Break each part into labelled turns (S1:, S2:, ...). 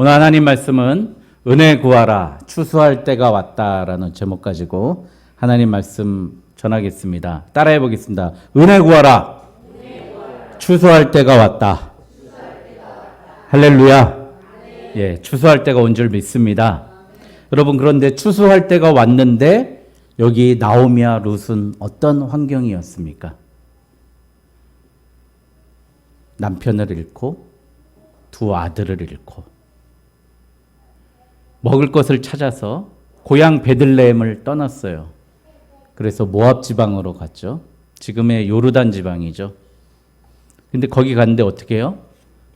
S1: 오늘 하나님 말씀은 은혜 구하라 추수할 때가 왔다라는 제목 가지고 하나님 말씀 전하겠습니다. 따라해 보겠습니다. 은혜 구하라, 추수할 때가 왔다. 할렐루야. 예, 추수할 때가 온 줄 믿습니다. 여러분, 그런데 추수할 때가 왔는데 여기 나오미와 룻은 어떤 환경이었습니까? 남편을 잃고 두 아들을 잃고 먹을 것을 찾아서 고향 베들레헴을 떠났어요. 그래서 모압 지방으로 갔죠. 지금의 요르단 지방이죠. 근데 거기 갔는데 어떻게 해요?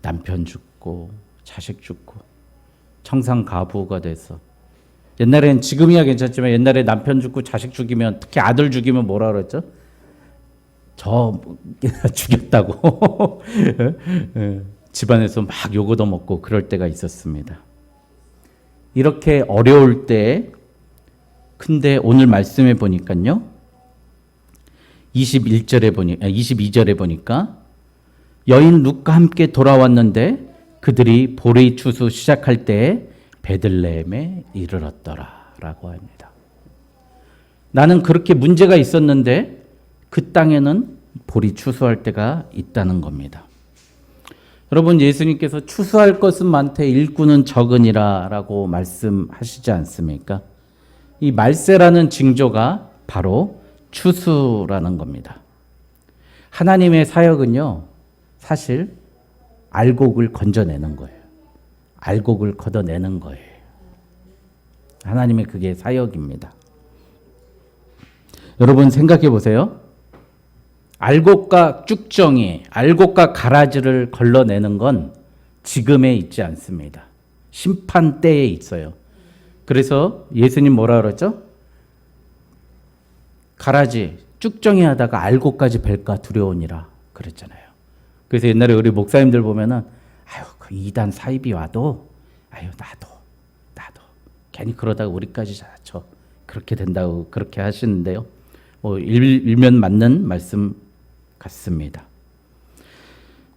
S1: 남편 죽고 자식 죽고 청산가부가 돼서, 옛날엔 지금이야 괜찮지만 옛날에 남편 죽고 자식 죽이면, 특히 아들 죽이면 뭐라 그랬죠? 저 죽였다고 집안에서 막 욕 얻어먹고 그럴 때가 있었습니다. 이렇게 어려울 때, 근데 오늘 말씀해 보니까요, 22절에 보니까 여인 룻과 함께 돌아왔는데 그들이 보리 추수 시작할 때 베들레헴에 이르렀더라라고 합니다. 나는 그렇게 문제가 있었는데 그 땅에는 보리 추수할 때가 있다는 겁니다. 여러분, 예수님께서 추수할 것은 많되 일꾼은 적으니라 라고 말씀하시지 않습니까? 이 말세라는 징조가 바로 추수라는 겁니다. 하나님의 사역은요, 사실 알곡을 건져내는 거예요. 알곡을 걷어내는 거예요. 하나님의 그게 사역입니다. 여러분 생각해 보세요. 알곡과 쭉정이, 알곡과 가라지를 걸러내는 건 지금에 있지 않습니다. 심판 때에 있어요. 그래서 예수님 뭐라 그러죠? 가라지, 쭉정이 하다가 알곡까지 벨까 두려우니라 그랬잖아요. 그래서 옛날에 우리 목사님들 보면은, 아유, 그 이단 사입이 와도, 아유, 나도. 괜히 그러다가 우리까지 다쳐. 그렇게 된다고 그렇게 하시는데요. 일면 맞는 말씀 같습니다.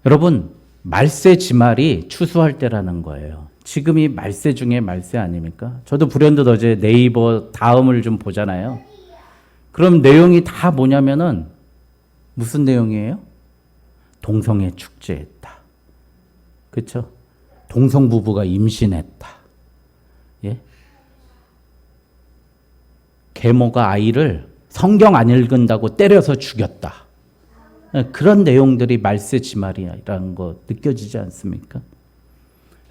S1: 여러분, 말세 지말이 추수할 때라는 거예요. 지금이 말세 중에 말세 아닙니까? 저도 불현듯 어제 네이버 다음을 좀 보잖아요. 그럼 내용이 다 뭐냐면은, 무슨 내용이에요? 동성애 축제했다. 그렇죠? 동성 부부가 임신했다. 예? 계모가 아이를 성경 안 읽은다고 때려서 죽였다. 그런 내용들이 말세 지말이라는 거 느껴지지 않습니까?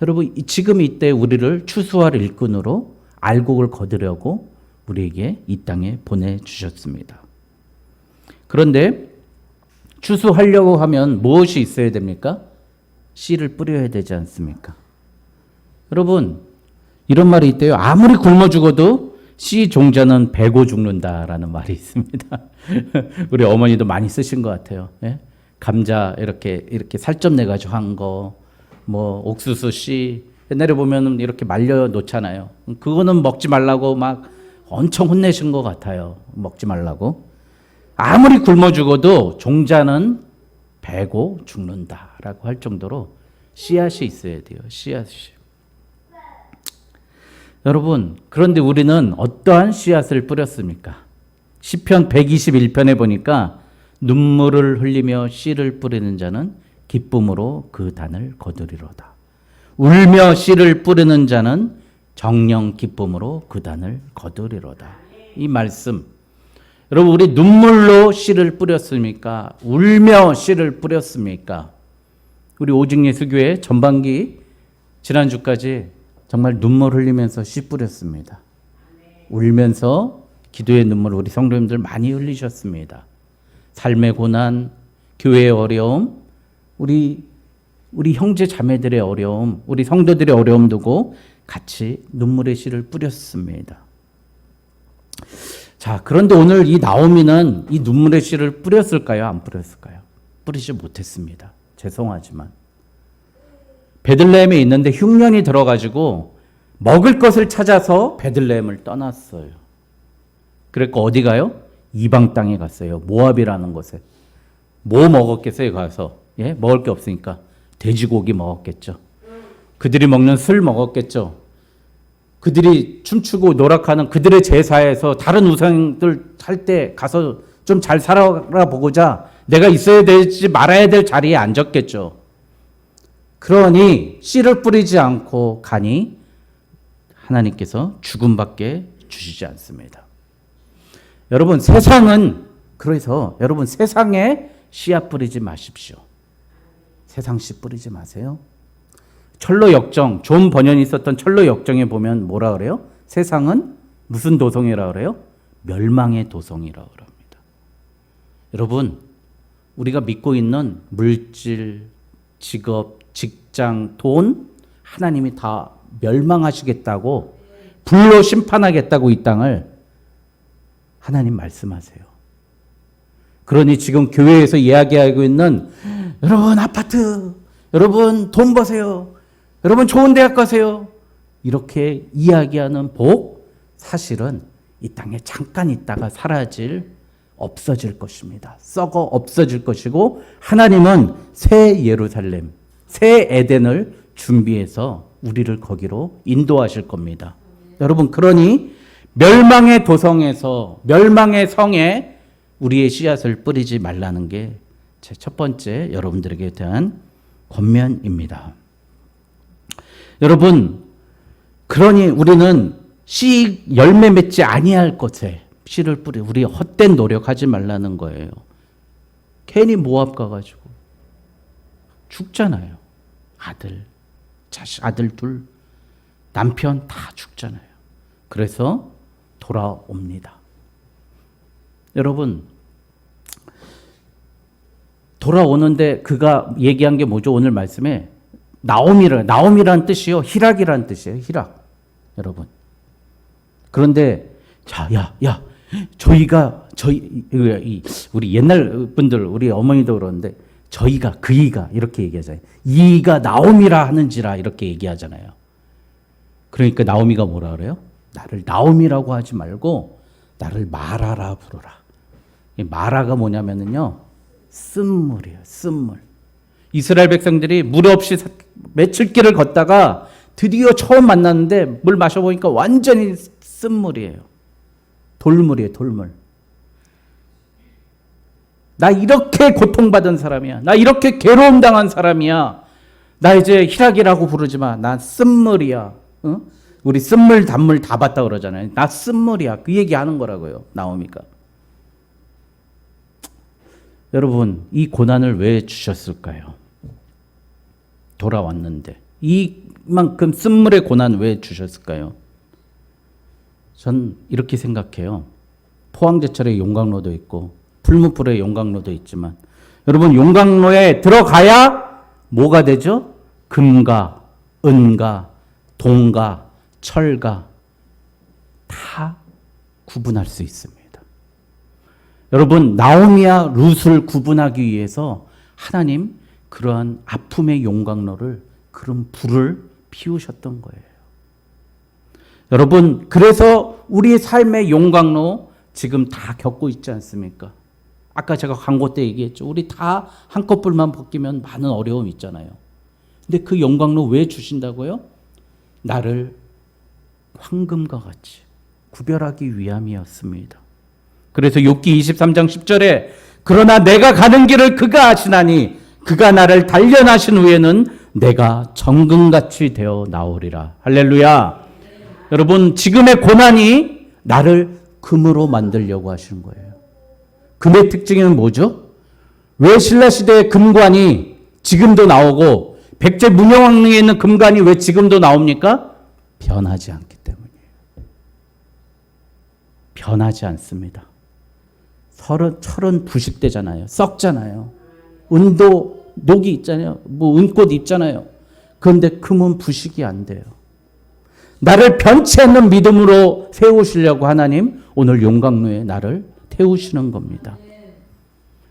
S1: 여러분, 지금 이때 우리를 추수할 일꾼으로 알곡을 거두려고 우리에게 이 땅에 보내주셨습니다. 그런데 추수하려고 하면 무엇이 있어야 됩니까? 씨를 뿌려야 되지 않습니까? 여러분, 이런 말이 있대요. 아무리 굶어 죽어도 씨 종자는 베고 죽는다라는 말이 있습니다. 우리 어머니도 많이 쓰신 것 같아요. 예? 감자 이렇게 살점 내가지고 한 거, 뭐 옥수수 씨 옛날에 보면은 이렇게 말려 놓잖아요. 그거는 먹지 말라고 막 엄청 혼내신 것 같아요. 먹지 말라고. 아무리 굶어 죽어도 종자는 베고 죽는다라고 할 정도로 씨앗이 있어야 돼요. 씨앗이. 여러분, 그런데 우리는 어떠한 씨앗을 뿌렸습니까? 시편 121편에 보니까 눈물을 흘리며 씨를 뿌리는 자는 기쁨으로 그 단을 거두리로다. 울며 씨를 뿌리는 자는 정령 기쁨으로 그 단을 거두리로다. 이 말씀, 여러분, 우리 눈물로 씨를 뿌렸습니까? 울며 씨를 뿌렸습니까? 우리 오직예수교회 전반기 지난주까지 정말 눈물 흘리면서 씨 뿌렸습니다. 울면서 기도의 눈물 우리 성도님들 많이 흘리셨습니다. 삶의 고난, 교회의 어려움, 우리 형제 자매들의 어려움, 우리 성도들의 어려움 두고 같이 눈물의 씨를 뿌렸습니다. 자, 그런데 오늘 이 나오미는 이 눈물의 씨를 뿌렸을까요? 안 뿌렸을까요? 뿌리지 못했습니다. 죄송하지만. 베들레헴에 있는데 흉년이 들어가지고 먹을 것을 찾아서 베들레헴을 떠났어요. 그러니까 어디 가요? 이방 땅에 갔어요. 모압이라는 곳에. 뭐 먹었겠어요, 가서? 예? 먹을 게 없으니까 돼지고기 먹었겠죠. 그들이 먹는 술 먹었겠죠. 그들이 춤추고 노력하는 그들의 제사에서 다른 우상들 할 때 가서 좀 잘 살아보고자 내가 있어야 될지 말아야 될 자리에 앉았겠죠. 그러니 씨를 뿌리지 않고 가니 하나님께서 죽음밖에 주시지 않습니다. 여러분 세상은 그래서 여러분 세상에 씨앗 뿌리지 마십시오. 세상 씨 뿌리지 마세요. 철로 역정, 존 버년이 썼던 철로 역정에 보면 뭐라 그래요? 세상은 무슨 도성이라 그래요? 멸망의 도성이라 그럽니다. 여러분, 우리가 믿고 있는 물질, 직업, 직장, 돈, 하나님이 다 멸망하시겠다고 불로 심판하겠다고 이 땅을 하나님 말씀하세요. 그러니 지금 교회에서 이야기하고 있는 여러분 아파트, 여러분 돈 버세요, 여러분 좋은 대학 가세요 이렇게 이야기하는 복 사실은 이 땅에 잠깐 있다가 없어질 것입니다. 썩어 없어질 것이고 하나님은 새 예루살렘, 새 에덴을 준비해서 우리를 거기로 인도하실 겁니다. 여러분 그러니 멸망의 도성에서 멸망의 성에 우리의 씨앗을 뿌리지 말라는 게 제 첫 번째 여러분들에게 대한 권면입니다. 여러분 그러니 우리는 씨 열매 맺지 아니할 것에 씨를 뿌리 우리 헛된 노력하지 말라는 거예요. 괜히 모압 가가지고 죽잖아요. 아들, 자식, 아들 둘, 남편 다 죽잖아요. 그래서 돌아옵니다. 여러분 돌아오는데 그가 얘기한 게 뭐죠? 오늘 말씀에 나옴이란 뜻이요. 희락이란 뜻이에요. 희락. 여러분. 그런데 우리 옛날 분들 우리 어머니도 그러는데 그이가 이렇게 얘기하잖아요. 이가 나옴이라 하는지라 이렇게 얘기하잖아요. 그러니까 나오미가 뭐라 그래요? 나를 나옴이라고 하지 말고 나를 마라라 부르라. 이 마라가 뭐냐면은요. 쓴물이에요. 쓴물. 이스라엘 백성들이 물 없이 며칠 길을 걷다가 드디어 처음 만났는데 물 마셔보니까 완전히 쓴물이에요. 돌물이에요. 돌물. 나 이렇게 고통받은 사람이야. 나 이렇게 괴로움 당한 사람이야. 나 이제 희락이라고 부르지 마. 나 쓴물이야. 응? 우리 쓴물 단물 다 봤다 그러잖아요. 나 쓴물이야. 그 얘기하는 거라고요. 나오미가. 여러분 이 고난을 왜 주셨을까요? 돌아왔는데 이만큼 쓴물의 고난 왜 주셨을까요? 전 이렇게 생각해요. 포항제철의 용광로도 있고 풀무불의 용광로도 있지만 여러분 용광로에 들어가야 뭐가 되죠? 금과 은과 동과 철과 다 구분할 수 있습니다. 여러분 나오미와 룻을 구분하기 위해서 하나님 그러한 아픔의 용광로를 그런 불을 피우셨던 거예요. 여러분 그래서 우리의 삶의 용광로 지금 다 겪고 있지 않습니까? 아까 제가 광고 때 얘기했죠. 우리 다 한꺼풀만 벗기면 많은 어려움이 있잖아요. 근데 그 용광로 왜 주신다고요? 나를 황금과 같이 구별하기 위함이었습니다. 그래서 욥기 23장 10절에 그러나 내가 가는 길을 그가 아시나니 그가 나를 단련하신 후에는 내가 정금같이 되어 나오리라. 할렐루야. 여러분 지금의 고난이 나를 금으로 만들려고 하시는 거예요. 금의 특징은 뭐죠? 왜 신라시대의 금관이 지금도 나오고 백제 문형왕릉에 있는 금관이 왜 지금도 나옵니까? 변하지 않기 때문이에요. 변하지 않습니다. 철은 부식되잖아요. 썩잖아요. 은도 녹이 있잖아요. 은꽃 있잖아요. 그런데 금은 부식이 안 돼요. 나를 변치 않는 믿음으로 세우시려고 하나님 오늘 용광로에 나를 태우시는 겁니다.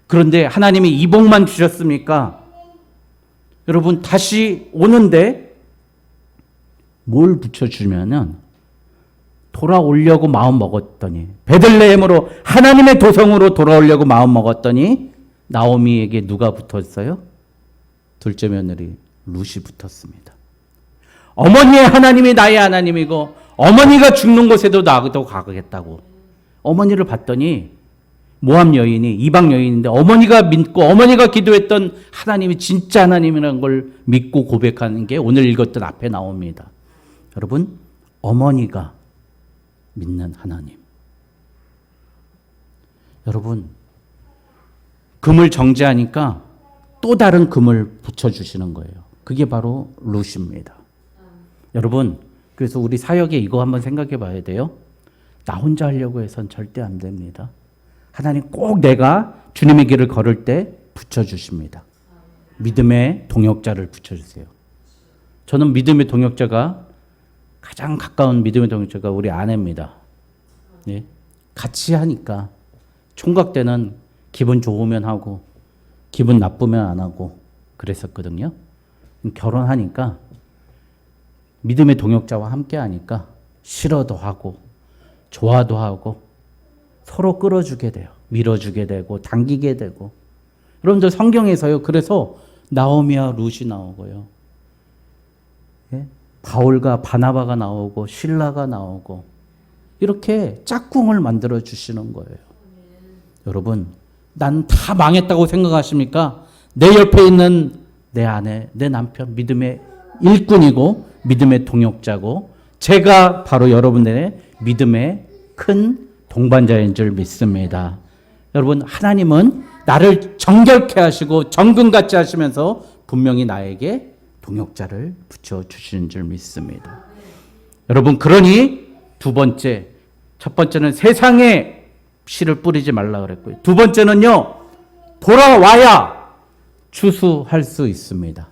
S1: 그런데 하나님이 이 복만 주셨습니까? 여러분 다시 오는데 뭘 붙여주면은 돌아오려고 마음 먹었더니 베들레헴으로 하나님의 도성으로 돌아오려고 마음 먹었더니 나오미에게 누가 붙었어요? 둘째 며느리 룻이 붙었습니다. 어머니의 하나님이 나의 하나님이고 어머니가 죽는 곳에도 나도 가겠다고. 어머니를 봤더니 모함 여인이 이방 여인인데 어머니가 믿고 어머니가 기도했던 하나님이 진짜 하나님이라는 걸 믿고 고백하는 게 오늘 읽었던 앞에 나옵니다. 여러분, 어머니가 믿는 하나님. 여러분, 금을 정제하니까 또 다른 금을 붙여주시는 거예요. 그게 바로 룻입니다. 여러분, 그래서 우리 사역에 이거 한번 생각해 봐야 돼요. 나 혼자 하려고 해선 절대 안 됩니다. 하나님 꼭 내가 주님의 길을 걸을 때 붙여주십니다. 믿음의 동역자를 붙여주세요. 저는 믿음의 동역자가 가장 가까운 믿음의 동역자가 우리 아내입니다. 예? 같이 하니까 총각 때는 기분 좋으면 하고 기분 나쁘면 안 하고 그랬었거든요. 결혼하니까 믿음의 동역자와 함께 하니까 싫어도 하고 좋아도 하고 서로 끌어주게 돼요. 밀어주게 되고 당기게 되고. 여러분들 성경에서요. 그래서 나오미와 룻이 나오고요. 예? 바울과 바나바가 나오고 실라가 나오고 이렇게 짝꿍을 만들어 주시는 거예요. 여러분, 난 다 망했다고 생각하십니까? 내 옆에 있는 내 아내, 내 남편, 믿음의 일꾼이고 믿음의 동역자고 제가 바로 여러분들의 믿음의 큰 동반자인 줄 믿습니다. 여러분, 하나님은 나를 정결케 하시고 정금같이 하시면서 분명히 나에게 동역자를 붙여주시는 줄 믿습니다. 여러분, 그러니 두 번째, 첫 번째는 세상에 씨를 뿌리지 말라 그랬고요. 두 번째는요, 돌아와야 추수할 수 있습니다.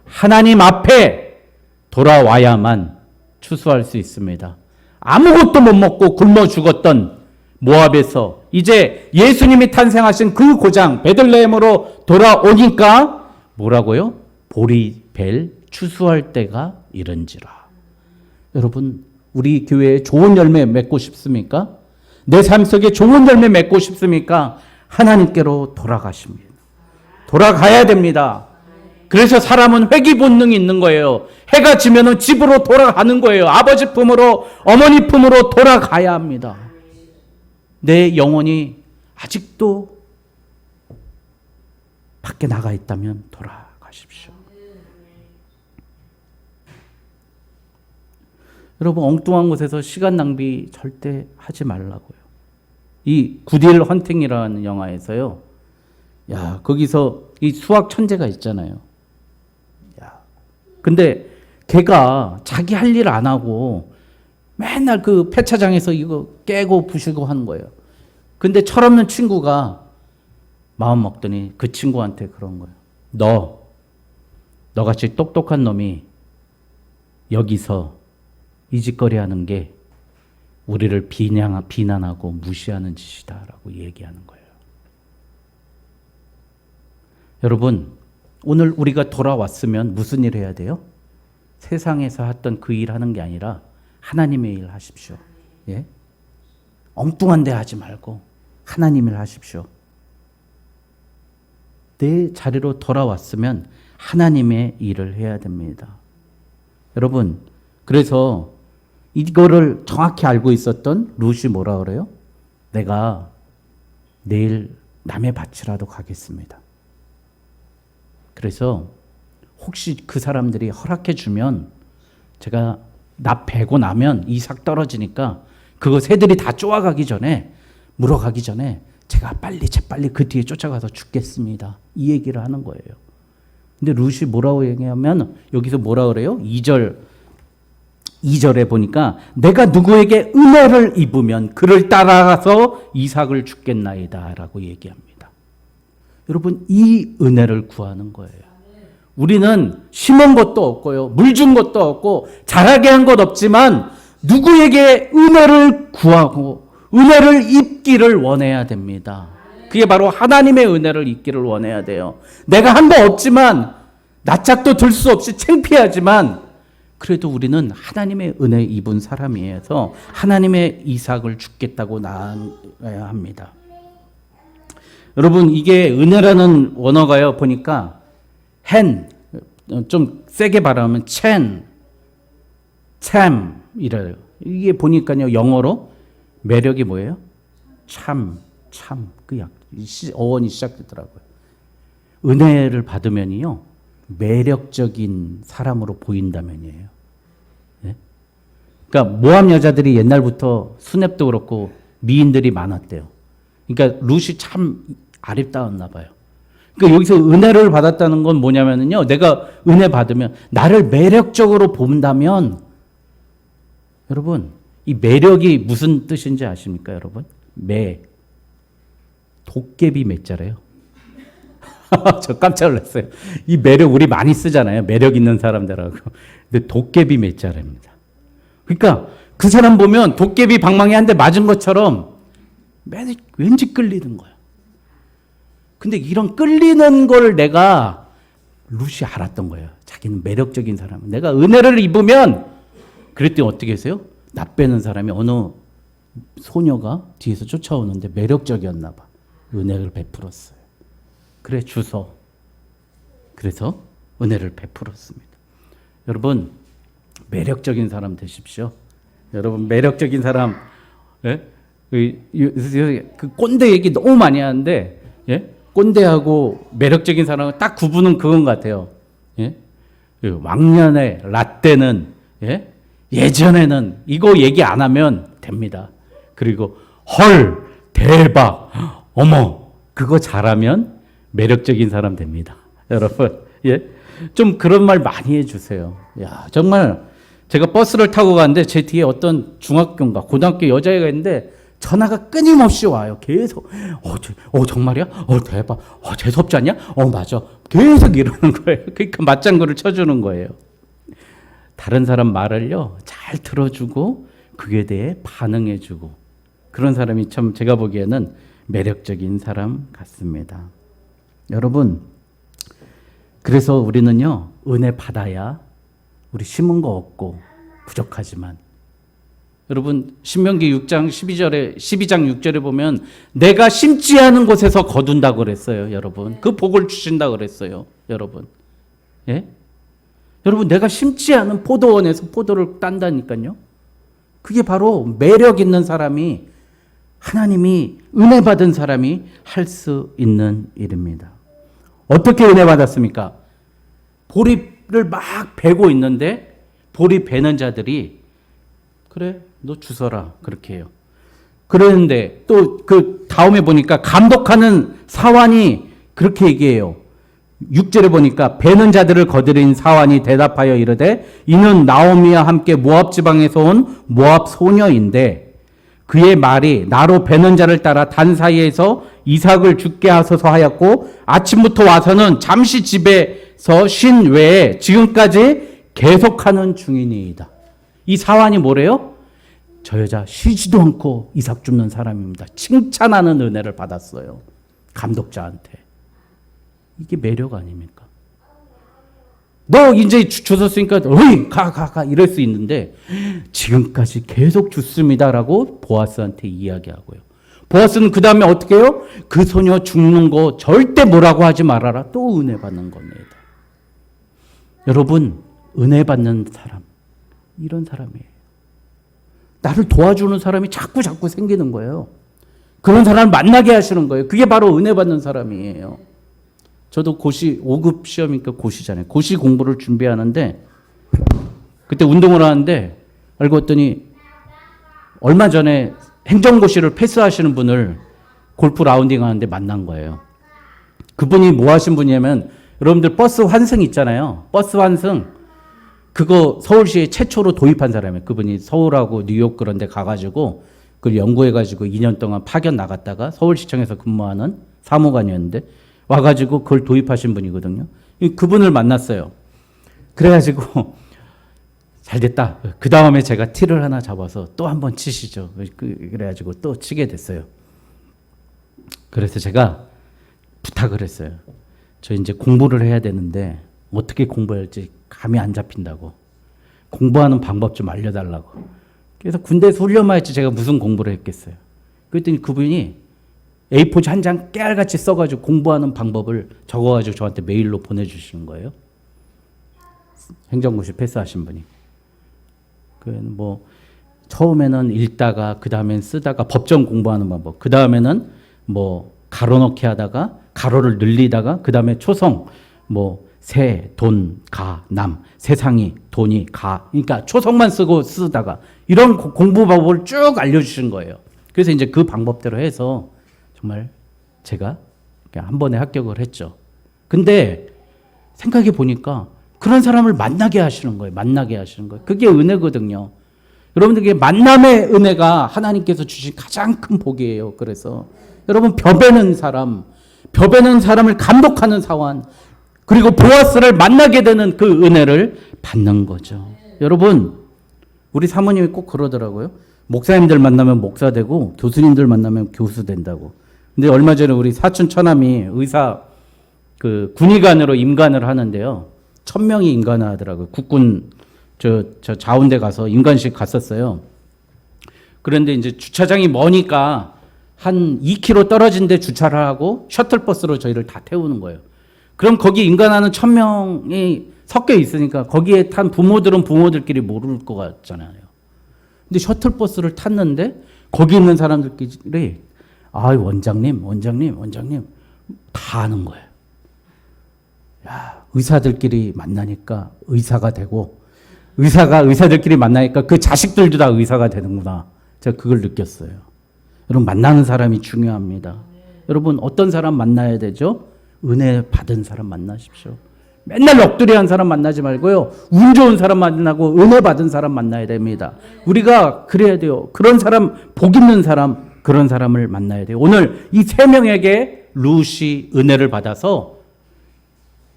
S1: 하나님 앞에 돌아와야만 추수할 수 있습니다. 아무것도 못 먹고 굶어 죽었던 모압에서 이제 예수님이 탄생하신 그 고장 베들레헴으로 돌아오니까 뭐라고요? 보리 벨 추수할 때가 이른지라. 여러분, 우리 교회에 좋은 열매 맺고 싶습니까? 내 삶 속에 좋은 열매 맺고 싶습니까? 하나님께로 돌아가십니다. 돌아가야 됩니다. 그래서 사람은 회귀 본능이 있는 거예요. 해가 지면은 집으로 돌아가는 거예요. 아버지 품으로, 어머니 품으로 돌아가야 합니다. 내 영혼이 아직도 밖에 나가 있다면 돌아가십시오. 여러분, 엉뚱한 곳에서 시간 낭비 절대 하지 말라고요. 이 굿윌 헌팅이라는 영화에서요. 야, 거기서 이 수학 천재가 있잖아요. 야, 근데 걔가 자기 할 일 안 하고 맨날 그 폐차장에서 이거 깨고 부시고 하는 거예요. 근데 철없는 친구가 마음 먹더니 그 친구한테 그런 거예요. 너같이 똑똑한 놈이 여기서 이 짓거리 하는 게 우리를 비난하고 무시하는 짓이다라고 얘기하는 거예요. 여러분, 오늘 우리가 돌아왔으면 무슨 일 해야 돼요? 세상에서 했던 그 일 하는 게 아니라 하나님의 일 하십시오. 예? 엉뚱한 데 하지 말고 하나님 일 하십시오. 내 자리로 돌아왔으면 하나님의 일을 해야 됩니다. 여러분, 그래서 이거를 정확히 알고 있었던 룻이 뭐라 그래요? 내가 내일 남의 밭이라도 가겠습니다. 그래서 혹시 그 사람들이 허락해 주면 제가 나 베고 나면 이삭 떨어지니까 그거 새들이 다 쪼아가기 전에 물어가기 전에 제가 재빨리 그 뒤에 쫓아가서 죽겠습니다. 이 얘기를 하는 거예요. 근데 룻이 뭐라고 얘기하면 여기서 뭐라 그래요? 2절에 보니까 내가 누구에게 은혜를 입으면 그를 따라가서 이삭을 죽겠나이다 라고 얘기합니다. 여러분, 이 은혜를 구하는 거예요. 우리는 심은 것도 없고요, 물 준 것도 없고 자라게 한 것 없지만 누구에게 은혜를 구하고 은혜를 입기를 원해야 됩니다. 그게 바로 하나님의 은혜를 입기를 원해야 돼요. 내가 한 거 없지만 낯짝도 들 수 없이 창피하지만 그래도 우리는 하나님의 은혜 입은 사람이어서 하나님의 이삭을 죽겠다고 나아야 합니다. 여러분, 이게 은혜라는 원어가요, 보니까 헨, 좀 세게 발음하면 첸, 참이래요. 이게 보니까요, 영어로 매력이 뭐예요? 참. 어원이 시작되더라고요. 은혜를 받으면요, 매력적인 사람으로 보인다면이에요. 네? 그러니까 모함 여자들이 옛날부터 수냅도 그렇고 미인들이 많았대요. 그러니까 룻이 참 아름다웠나 봐요. 그러니까 여기서 은혜를 받았다는 건 뭐냐면요, 내가 은혜 받으면 나를 매력적으로 본다면, 여러분, 이 매력이 무슨 뜻인지 아십니까, 여러분? 도깨비 매자래요. 저 깜짝 놀랐어요. 이 매력 우리 많이 쓰잖아요. 매력 있는 사람들하고. 근데 도깨비 매자랍니다. 그러니까 그 사람 보면 도깨비 방망이 한 대 맞은 것처럼 왠지 끌리는 거예요. 근데 이런 끌리는 걸 내가 룻이 알았던 거예요. 자기는 매력적인 사람. 내가 은혜를 입으면, 그랬더니 어떻게 했어요? 나 빼는 사람이 어느 소녀가 뒤에서 쫓아오는데 매력적이었나 봐. 은혜를 베풀었어요. 그래 주소. 그래서 은혜를 베풀었습니다. 여러분, 매력적인 사람 되십시오. 여러분, 매력적인 사람, 예? 그 꼰대 얘기 너무 많이 하는데, 예? 꼰대하고 매력적인 사람은 딱 구분은 그건 같아요. 예? 왕년에 라떼는, 예? 예전에는 이거 얘기 안 하면 됩니다. 그리고 헐, 대박, 어머, 그거 잘하면 매력적인 사람 됩니다. 여러분, 예? 좀 그런 말 많이 해주세요. 야, 정말 제가 버스를 타고 가는데 제 뒤에 어떤 중학교인가 고등학교 여자애가 있는데 전화가 끊임없이 와요. 계속. 정말이야? 대박. 재수없지 않냐? 맞아. 계속 이러는 거예요. 그러니까 맞장구를 쳐주는 거예요. 다른 사람 말을요, 잘 들어주고 그에 대해 반응해주고, 그런 사람이 참 제가 보기에는 매력적인 사람 같습니다. 여러분, 그래서 우리는요, 은혜 받아야 우리 심은 거 없고 부족하지만, 여러분, 신명기 6장 12장 6절에 보면 내가 심지 않은 곳에서 거둔다고 그랬어요. 여러분, 그 복을 주신다고 그랬어요. 여러분, 예? 여러분, 내가 심지 않은 포도원에서 포도를 딴다니까요. 그게 바로 매력 있는 사람이, 하나님이 은혜 받은 사람이 할 수 있는 일입니다. 어떻게 은혜 받았습니까? 보리를 막 베고 있는데 보리 베는 자들이 그래, 너 주서라, 그렇게 해요. 그러는데 또 그 다음에 보니까 감독하는 사환이 그렇게 얘기해요. 6절에 보니까 베는 자들을 거드린 사환이 대답하여 이르되 이는 나오미와 함께 모압 지방에서 온 모압 소녀인데 그의 말이 나로 베는 자를 따라 단 사이에서 이삭을 죽게 하소서 하였고 아침부터 와서는 잠시 집에서 쉰 외에 지금까지 계속하는 중이니이다. 이 사환이 뭐래요? 저 여자 쉬지도 않고 이삭 줍는 사람입니다. 칭찬하는 은혜를 받았어요. 감독자한테. 이게 매력 아닙니까? 너 이제 주셨으니까 어이 가 이럴 수 있는데 지금까지 계속 줬습니다라고 보아스한테 이야기하고요. 보아스는 그 다음에 어떻게 해요? 그 소녀 죽는 거 절대 뭐라고 하지 말아라. 또 은혜 받는 겁니다. 여러분, 은혜 받는 사람, 이런 사람이에요. 나를 도와주는 사람이 자꾸 생기는 거예요. 그런 사람을 만나게 하시는 거예요. 그게 바로 은혜 받는 사람이에요. 저도 고시 5급 시험이니까 고시잖아요. 고시 공부를 준비하는데 그때 운동을 하는데 알고 봤더니 얼마 전에 행정고시를 패스하시는 분을 골프 라운딩 하는데 만난 거예요. 그분이 뭐 하신 분이냐면 여러분들 버스 환승 있잖아요. 버스 환승 그거 서울시에 최초로 도입한 사람이에요. 그분이 서울하고 뉴욕 그런 데 가가지고 그걸 연구해가지고 2년 동안 파견 나갔다가 서울시청에서 근무하는 사무관이었는데 와가지고 그걸 도입하신 분이거든요. 그분을 만났어요. 그래가지고 잘 됐다. 그 다음에 제가 티를 하나 잡아서 또 한 번 치시죠. 그래가지고 또 치게 됐어요. 그래서 제가 부탁을 했어요. 저 이제 공부를 해야 되는데 어떻게 공부할지 감이 안 잡힌다고. 공부하는 방법 좀 알려달라고. 그래서 군대에서 훈련만 했지 제가 무슨 공부를 했겠어요. 그랬더니 그분이 A4지 한 장 깨알같이 써가지고 공부하는 방법을 적어가지고 저한테 메일로 보내주신 거예요. 행정고시 패스하신 분이. 뭐 처음에는 읽다가 그 다음엔 쓰다가 법정 공부하는 방법, 그 다음에는 뭐 가로넣기 하다가 가로를 늘리다가 그 다음에 초성 뭐 새, 돈, 가, 남, 세상이, 돈이, 가. 그러니까 초성만 쓰다가 이런 공부 방법을 쭉 알려주신 거예요. 그래서 이제 그 방법대로 해서 정말 제가 한 번에 합격을 했죠. 근데 생각해 보니까 그런 사람을 만나게 하시는 거예요. 만나게 하시는 거예요. 그게 은혜거든요. 여러분들에게 만남의 은혜가 하나님께서 주신 가장 큰 복이에요. 그래서 여러분 벼베는 사람을 감독하는 사원, 그리고 보아스를 만나게 되는 그 은혜를 받는 거죠. 여러분, 우리 사모님이 꼭 그러더라고요. 목사님들 만나면 목사 되고 교수님들 만나면 교수 된다고. 근데 얼마 전에 우리 사촌 처남이 의사 그 군의관으로 임관을 하는데요. 1000명이 임관을 하더라고요. 국군 저 자운대 가서 임관식 갔었어요. 그런데 이제 주차장이 머니까 한 2km 떨어진 데 주차를 하고 셔틀버스로 저희를 다 태우는 거예요. 그럼 거기 임관하는 1000명이 섞여 있으니까 거기에 탄 부모들은 부모들끼리 모를 것 같잖아요. 근데 셔틀버스를 탔는데 거기 있는 사람들끼리 원장님 다 아는 거예요. 야, 의사들끼리 만나니까 의사가 되고 의사들끼리 만나니까 그 자식들도 다 의사가 되는구나. 제가 그걸 느꼈어요. 여러분 만나는 사람이 중요합니다. 여러분 어떤 사람 만나야 되죠? 은혜 받은 사람 만나십시오. 맨날 넋두리한 사람 만나지 말고요. 운 좋은 사람 만나고 은혜 받은 사람 만나야 됩니다. 우리가 그래야 돼요. 그런 사람, 복 있는 사람, 그런 사람을 만나야 돼요. 오늘 이 3명에게 룻이 은혜를 받아서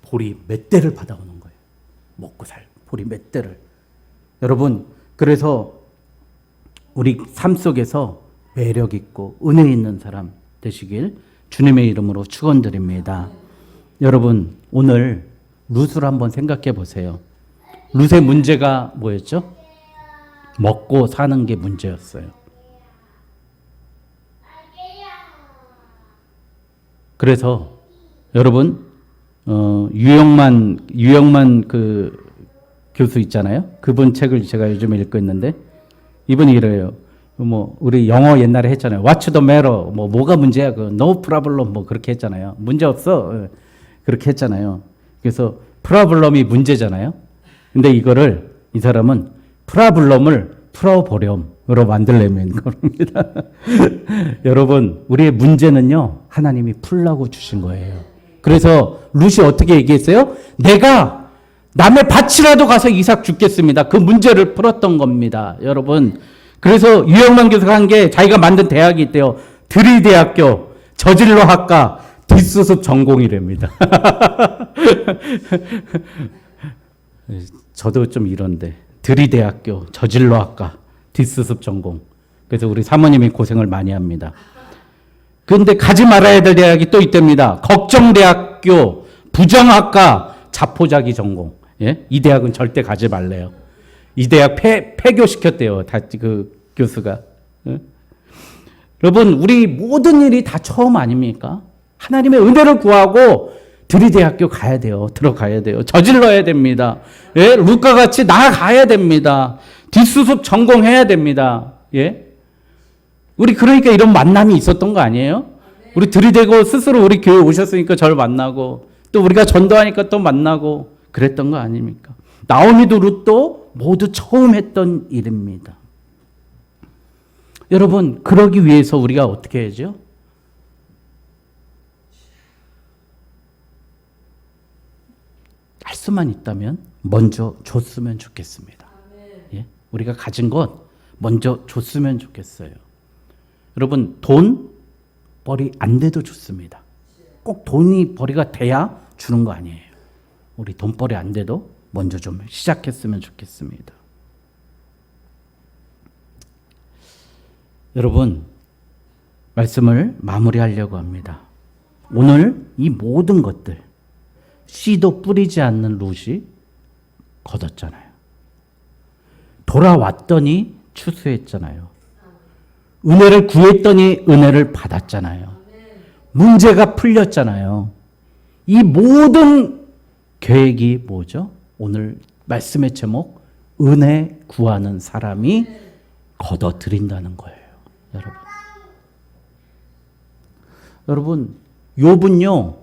S1: 보리 몇 대를 받아오는 거예요. 먹고 살 보리 몇 대를. 여러분 그래서 우리 삶 속에서 매력 있고 은혜 있는 사람 되시길 주님의 이름으로 축원드립니다. 여러분 오늘 룻을 한번 생각해 보세요. 룻의 문제가 뭐였죠? 먹고 사는 게 문제였어요. 그래서 여러분 유영만 그 교수 있잖아요. 그분 책을 제가 요즘에 읽고 있는데 이분이 이래요. 뭐 우리 영어 옛날에 했잖아요. What's the matter? 뭐가 문제야? 그 no problem 뭐 그렇게 했잖아요. 문제 없어. 그렇게 했잖아요. 그래서 problem이 문제잖아요. 근데 이거를 이 사람은 problem을 풀어보렴으로 만들려면 겁니다. 여러분 우리의 문제는요 하나님이 풀라고 주신 거예요. 그래서 룻이 어떻게 얘기했어요? 내가 남의 밭이라도 가서 이삭 죽겠습니다. 그 문제를 풀었던 겁니다. 여러분 그래서 유영만 교수가 한 게 자기가 만든 대학이 있대요. 드리대학교 저질로 학과 뒷수습 전공이랍니다. 저도 좀 이런데 드리대학교 저질로 학과 뒷수습 전공. 그래서 우리 사모님이 고생을 많이 합니다. 그런데 가지 말아야 될 대학이 또 있답니다. 걱정대학교 부정학과 자포자기 전공. 예? 이 대학은 절대 가지 말래요. 이 대학 폐교시켰대요. 그 교수가. 예? 여러분 우리 모든 일이 다 처음 아닙니까? 하나님의 은혜를 구하고 드리대학교 가야 돼요. 들어가야 돼요. 저질러야 됩니다. 예? 룻과 같이 나아가야 됩니다. 뒷수습 전공해야 됩니다. 예? 우리 그러니까 이런 만남이 있었던 거 아니에요? 우리 들이대고 스스로 우리 교회 오셨으니까 저를 만나고 또 우리가 전도하니까 또 만나고 그랬던 거 아닙니까? 나오미도 룻도 모두 처음 했던 일입니다. 여러분 그러기 위해서 우리가 어떻게 해야죠? 할 수만 있다면 먼저 줬으면 좋겠습니다. 예? 우리가 가진 것 먼저 줬으면 좋겠어요. 여러분 돈 벌이 안 돼도 좋습니다. 꼭 돈이 벌이가 돼야 주는 거 아니에요. 우리 돈벌이 안 돼도 먼저 좀 시작했으면 좋겠습니다. 여러분 말씀을 마무리하려고 합니다. 오늘 이 모든 것들 씨도 뿌리지 않는 룻이 거뒀잖아요. 돌아왔더니 추수했잖아요. 은혜를 구했더니 은혜를 받았잖아요. 문제가 풀렸잖아요. 이 모든 계획이 뭐죠? 오늘 말씀의 제목 은혜 구하는 사람이 걷어들인다는 거예요. 여러분, 욥은요,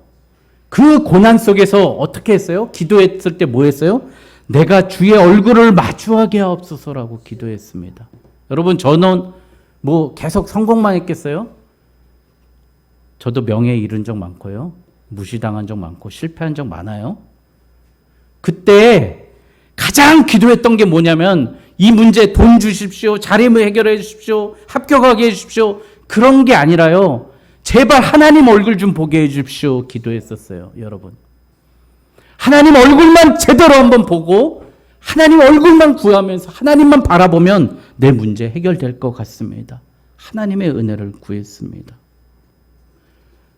S1: 그 고난 속에서 어떻게 했어요? 기도했을 때 뭐 했어요? 내가 주의 얼굴을 마주하게 하옵소서라고 기도했습니다. 여러분, 저는 뭐 계속 성공만 했겠어요? 저도 명예에 이른 적 많고요. 무시당한 적 많고 실패한 적 많아요. 그때 가장 기도했던 게 뭐냐면 이 문제 돈 주십시오. 자립을 해결해 주십시오. 합격하게 해 주십시오. 그런 게 아니라요. 제발 하나님 얼굴 좀 보게 해 주십시오. 기도했었어요. 여러분. 하나님 얼굴만 제대로 한번 보고 하나님 얼굴만 구하면서 하나님만 바라보면 내 문제 해결될 것 같습니다. 하나님의 은혜를 구했습니다.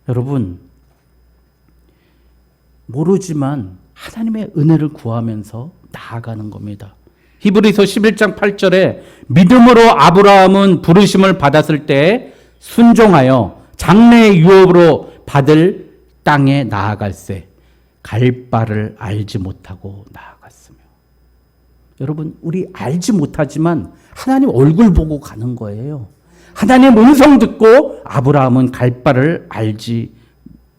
S1: 여러분, 모르지만 하나님의 은혜를 구하면서 나아가는 겁니다. 히브리서 11장 8절에 믿음으로 아브라함은 부르심을 받았을 때 순종하여 장래의 유업으로 받을 땅에 나아갈새 갈 바를 알지 못하고 나아갔으며. 여러분, 우리 알지 못하지만 하나님 얼굴 보고 가는 거예요. 하나님 음성 듣고 아브라함은 갈 바를 알지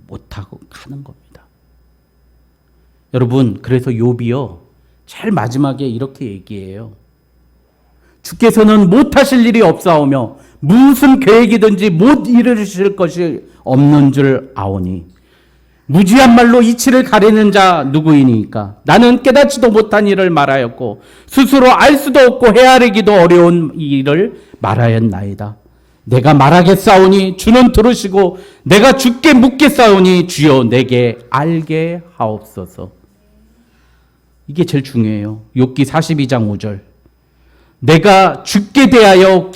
S1: 못하고 가는 겁니다. 여러분, 그래서 욥이요, 제일 마지막에 이렇게 얘기해요. 주께서는 못하실 일이 없사오며 무슨 계획이든지 못 이루실 것이 없는 줄 아오니 무지한 말로 이치를 가리는 자 누구이니까. 나는 깨닫지도 못한 일을 말하였고 스스로 알 수도 없고 헤아리기도 어려운 일을 말하였나이다. 내가 말하겠사오니 주는 들으시고 내가 주께 묻겠사오니 주여 내게 알게 하옵소서. 이게 제일 중요해요. 욥기 42장 5절. 내가 주께 대하여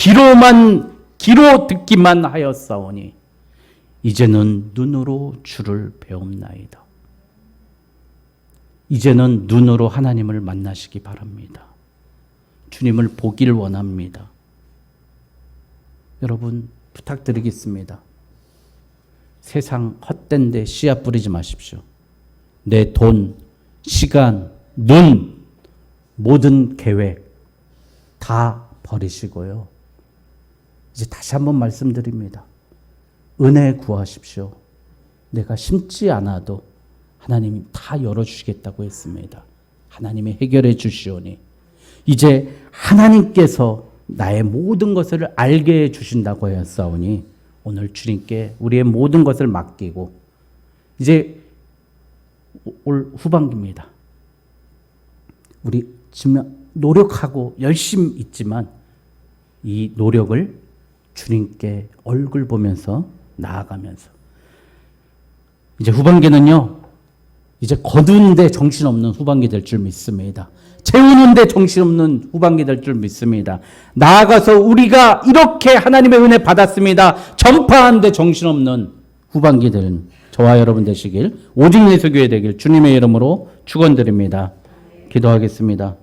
S1: 귀로 듣기만 하였사오니 이제는 눈으로 주를 배움나이다. 이제는 눈으로 하나님을 만나시기 바랍니다. 주님을 보길 원합니다. 여러분, 부탁드리겠습니다. 세상 헛된 데 씨앗 뿌리지 마십시오. 내 돈, 시간, 눈, 모든 계획 다 버리시고요. 이제 다시 한번 말씀드립니다. 은혜 구하십시오. 내가 심지 않아도 하나님이 다 열어주시겠다고 했습니다. 하나님이 해결해 주시오니 이제 하나님께서 나의 모든 것을 알게 해 주신다고 하였사오니 오늘 주님께 우리의 모든 것을 맡기고 이제 올 후반기입니다. 우리 지금 노력하고 열심히 있지만 이 노력을 주님께 얼굴 보면서 나아가면서 이제 후반기는요, 이제 거두는데 정신없는 후반기 될 줄 믿습니다. 채우는데 정신없는 후반기 될 줄 믿습니다. 나아가서 우리가 이렇게 하나님의 은혜 받았습니다. 전파하는데 정신없는 후반기 되는 저와 여러분 되시길, 오직 예수교회 되길 주님의 이름으로 축원드립니다. 기도하겠습니다.